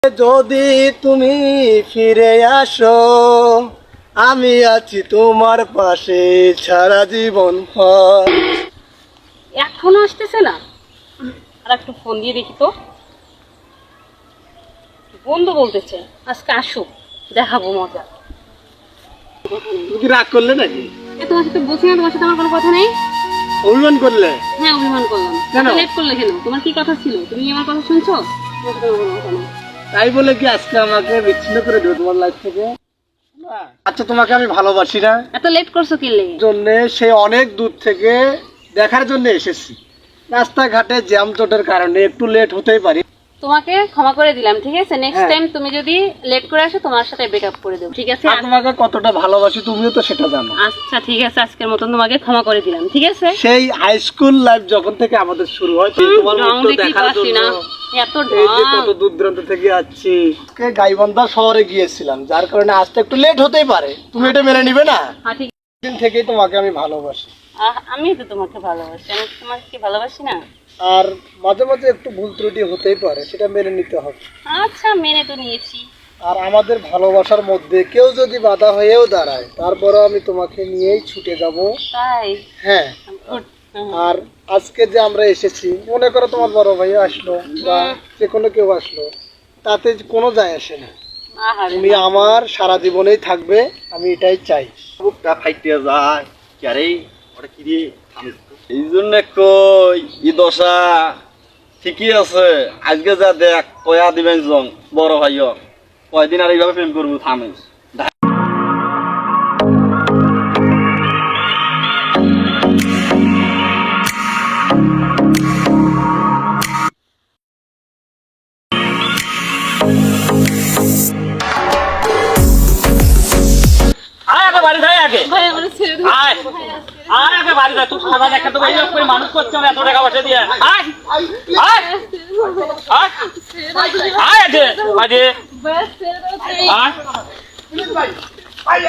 যদি তুমি ফিরে আসো, আমি আছি তোমার পাশে সারা জীবন ভর। এখনো আসতেছে না? আর একটু ফোন দিয়ে দেখি তো। বন্ধু বলতেছে আজকে আসুক, দেখাবো মজা। তুমি কি রাগ করলে নাকি? তোমার সাথে বলছি না, তোমার সাথে আমার কোনো কথা নেই। অভিমান করলে? হ্যাঁ, অভিমান করলাম। কেন? লেট করলে কেন? তোমার কি কথা ছিল? তুমি আমার কথা শুনছো? তোমার সাথে আমার কোনো কথা নেই। তাই বলে কি আজকে আমাকে বিচ্ছিন্ন করে দেবে তোমার লাইফ থেকে? আচ্ছা, তোমাকে আমি ভালোবাসি না এত লেট করছো কি লেগে? জন্য সে অনেক দূর থেকে দেখার জন্য এসেছি। রাস্তাঘাটে জ্যাম জটের কারণে একটু লেট হতেই পারি। তোমাকে ক্ষমা করে দিলাম, ঠিক আছে? নেক্সট হ্যাঁ। টাইম তুমি যদি লেট করে আসো, তোমার সাথে ব্রেকআপ করে দেবো, ঠিক আছে? আর তোমাকে কতটা ভালোবাসি তুমিও তো সেটা জানো। আচ্ছা ঠিক আছে, আজকের মতন তোমাকে ক্ষমা করে দিলাম, ঠিক আছে? সেই হাই স্কুল লাইফ যখন থেকে আমাদের শুরু হয়, তোমার ঢং মুখটা দেখি দেখার পাচ্ছি না, জন্য এত এই যে ঢং। কত দূর দূরান্ত থেকে আসছি। আজকে গাইবান্ধা শহরে গিয়েছিলাম, যার কারণে আসতে একটু লেট হতেই পারে। তুমি এটা মেনে নিবে না? হ্যাঁ ঠিক। দিন থেকেই তোমাকে আমি ভালোবাসি। আমি তো তোমাকে ভালোবাসি, আমি তোমাকে কি ভালোবাসি না? আর মাঝে মাঝে একটু ভুল ত্রুটি হতেই পারে, সেটা মেনে নিতে হবে। আচ্ছা, মেনে তো নিয়েছি। আর আমাদের ভালোবাসার মধ্যে কেউ যদি বাধা হয়েও দাঁড়ায়, তারপরে আমি তোমাকে নিয়েই ছুটে যাব। তাই? হ্যাঁ। গুড। আর আজকে যে আমরা এসেছি, মনে করো তোমার বড় ভাই আসলো বা যে কোনো কেউ আসলো, তাতে কোনো যায় আসে না। তুমি আমার সারা জীবনেই থাকবে, আমি এটাই চাই। বুকটা ফাইটিয়া যায় ক্যারে ওটা কি রে এই জন্য কই ই দশা ঠিকই আছে। আজকে যা দেখ কয়া দিবেন জং বড় ভাইও কয়দিন আর এইভাবে প্রেম করবো থামিস। বাড়ি যায় আগে ভাই আমার ছেড়ে দাও। আয় আয় আগে বাড়ি যায়। তুই সাদা দেখা তো এই লোক করে মানুষ করছে এত টাকা পয়সা দিয়ে। আয় আয় আয় আয় আগে আগে ব্যাস ছেড়ে দাও। আয়